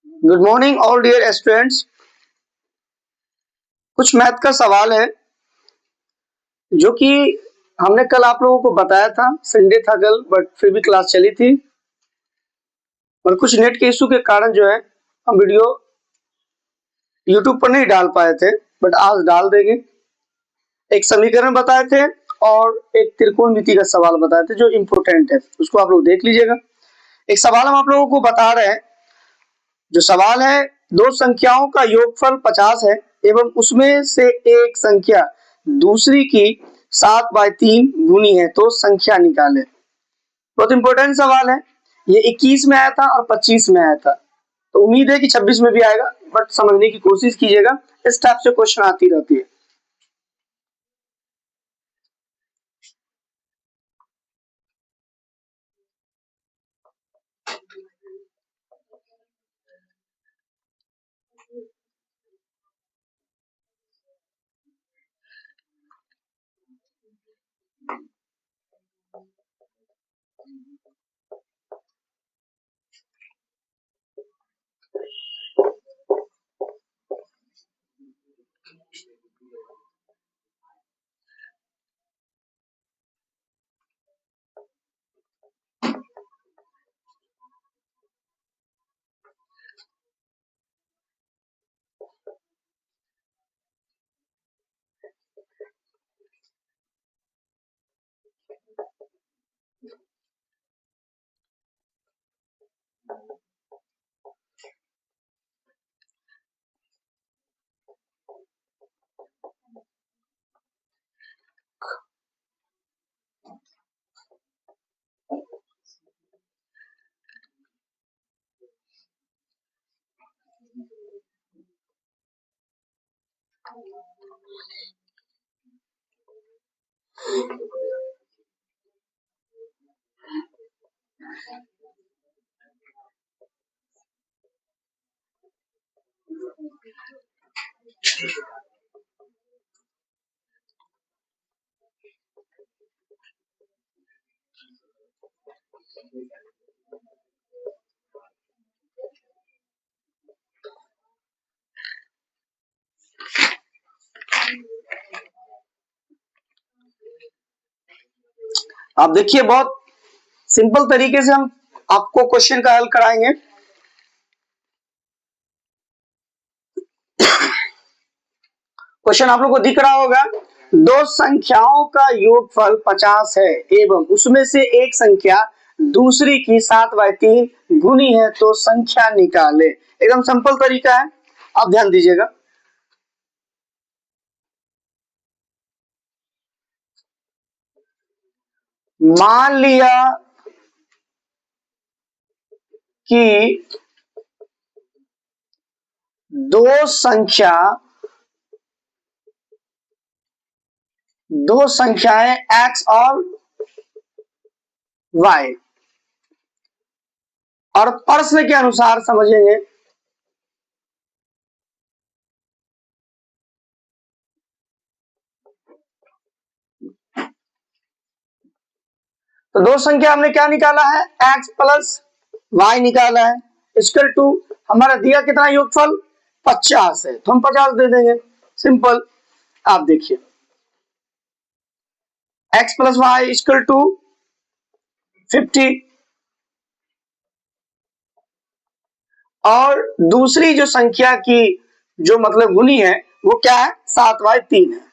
Good morning all dear students. कुछ math का सवाल है जो कि हमने कल आप लोगों को बताया था। संडे था कल, बट फिर भी क्लास चली थी और कुछ नेट के इशू के कारण जो है हम वीडियो यूट्यूब पर नहीं डाल पाए थे, बट आज डाल देंगे। एक समीकरण बताए थे और एक त्रिकोणमिति का सवाल बताए थे जो इम्पोर्टेंट है, उसको आप लोग देख लीजिएगा। एक सवाल हम आप लोगों को बता रहे हैं। जो सवाल है, दो संख्याओं का योगफल 50 है एवं उसमें से एक संख्या दूसरी की 7/3 गुनी है तो संख्या निकाले। बहुत इंपॉर्टेंट सवाल है। ये 21 में आया था और 25 में आया था, तो उम्मीद है कि 26 में भी आएगा, बट समझने की कोशिश कीजिएगा। इस टाइप से क्वेश्चन आती रहती है। आप देखिए, बहुत सिंपल तरीके से हम आपको क्वेश्चन का हल कराएंगे। क्वेश्चन आप लोग को दिख रहा होगा। दो संख्याओं का योगफल 50 है एवं उसमें से एक संख्या दूसरी की 7/3 गुनी है तो संख्या निकाले। एकदम सिंपल तरीका है, आप ध्यान दीजिएगा। मान लिया कि दो संख्याएं x और y, और प्रश्न के अनुसार समझेंगे। तो दो संख्या हमने क्या निकाला है, x प्लस y निकाला है। इक्वल टू हमारा दिया कितना योगफल 50 है, तो हम 50 दे देंगे। सिंपल। आप देखिए, x plus y equal to 50, और दूसरी जो संख्या की जो मतलब गुनी है वो क्या है, 7/3 है।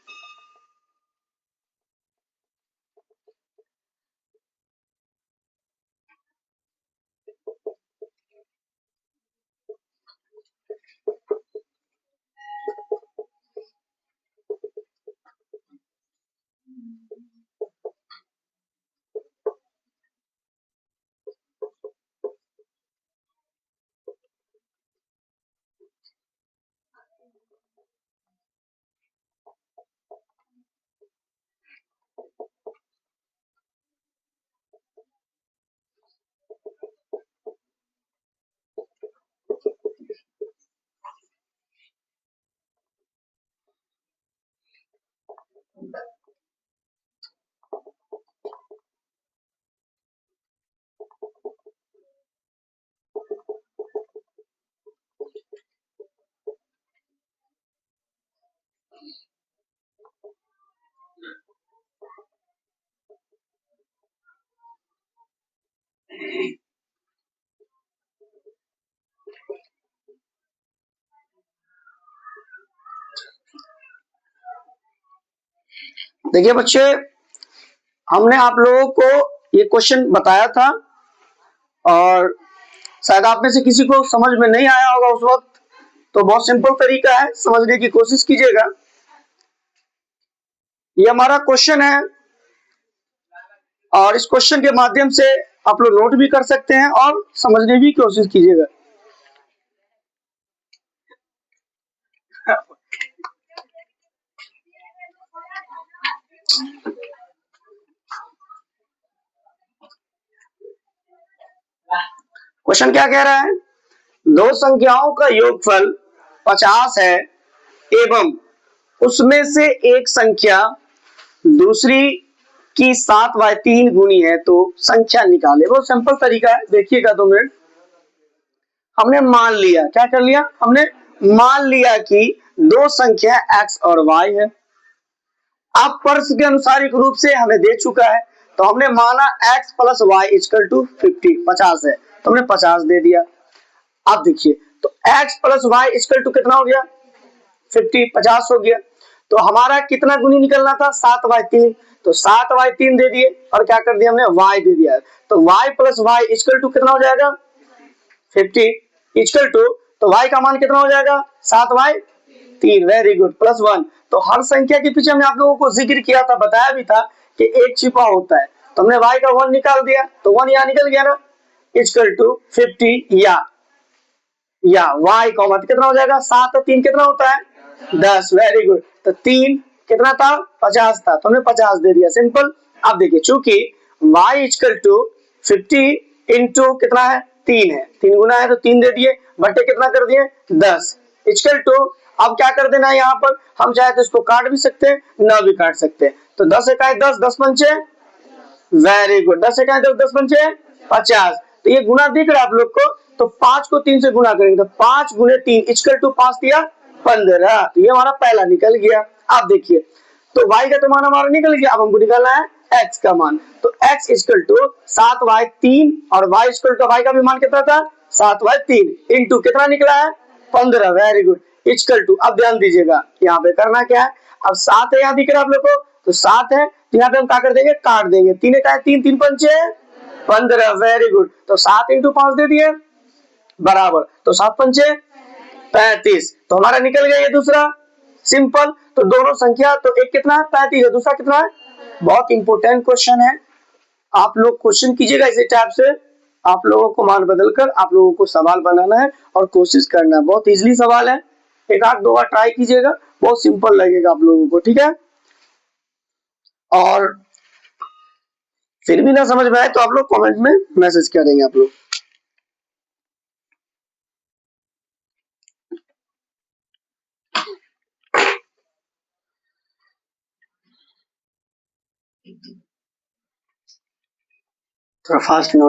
देखिए बच्चे, हमने आप लोगों को ये क्वेश्चन बताया था और शायद आप में से किसी को समझ में नहीं आया होगा उस वक्त, तो बहुत सिंपल तरीका है, समझने की कोशिश कीजिएगा। ये हमारा क्वेश्चन है और इस क्वेश्चन के माध्यम से आप लोग नोट भी कर सकते हैं और समझने की कोशिश कीजिएगा। क्वेश्चन क्या कह रहा है? दो संख्याओं का योगफल 50 है एवं उसमें से एक संख्या दूसरी की 7/3 गुनी है तो संख्या निकाले। बहुत सिंपल तरीका है, देखिएगा 2 मिनट। हमने मान लिया, क्या कर लिया? हमने मान लिया कि दो संख्या x और y है। अब प्रश्न के अनुसार रूप से हमें दे चुका है, तो हमने माना x plus y equal to 50 है, तो हमने 50 दे दिया। अब देखिए, तो x plus y equal to कितना हो गया? 50 हो गया। तो हमारा कितना गुनी निकलना था? 7/3, तो 7/3 दे दिए और क्या कर दिया हमने? y दे दिया। तो y plus y equal to कितना हो जाएगा? 50 इक्वल टू, तो y का मान कितना हो जाएगा? 7/3। Very good, plus 1। तो हर संख्या के पीछे हमने आप लोगों को जिक्र किया था, बताया भी था कि एक छिपा होता है, तो हमने y का 1 निकाल दिया, तो 1 यहाँ निकल गया ना, इक्वल टू 50 या y का मान कितना हो जाएगा? 7 और 3 कितना होता है? 10। Very good. तो 3 कितना था? 50 था, तो हमने 50 दे दिया, सिंपल। अब देखिए, चूंकि y इक्वल टू 50 इंटू कितना है? 3 है, 3 गुना है तो 3 दे दिए, बटे कितना कर दिए? 10 इक्वल टू। अब क्या कर देना है यहाँ पर? हम चाहे तो इसको काट भी सकते हैं, ना भी काट सकते हैं। तो 10 एकाई 10, 10 पंचे, वेरी गुड, 10 एकाई 10, 10 पंचे 50। तो ये गुना दिख रहा है आप लोग को, तो 5 को 3 से गुना करेंगे, तो 5 गुने 3 इक्वल टू 5 दिया 15। तो ये हमारा पहला निकल गया। अब देखिए, तो y का तो मान हमारा निकल गया, अब हमको निकालना है x का मान। तो x इक्वल टू 7/3 और y इक्वल टू, y का भी मान कितना था? 7/3 इंटू कितना निकला है? 15। Very good, equal to. अब ध्यान दीजिएगा, यहाँ पे करना क्या है? अब 7 है, यहाँ दिख रहा है आप लोग को, तो 7 है, तो यहाँ पे हम क्या कर देंगे? काट देंगे। 3 एकाई 3, 3 पंचे 15। Very good. तो 7 इंटू 5 दे दिए बराबर, तो 7 पंचे 35। तो हमारा निकल गया ये दूसरा, सिंपल। तो दोनों संख्या, तो एक कितना है? 35 है, दूसरा कितना है? बहुत इंपॉर्टेंट क्वेश्चन है, आप लोग क्वेश्चन कीजिएगा इसी टाइप से। आप लोगों को मान बदलकर आप लोगों को सवाल बनाना है और कोशिश करना है। बहुत इजीली सवाल है, एक आध 2 बार ट्राई कीजिएगा, बहुत सिंपल लगेगा आप लोगों को, ठीक है। और फिर भी ना समझ में आए तो आप लोग कमेंट में मैसेज करेंगे आप लोग। थोड़ा फास्ट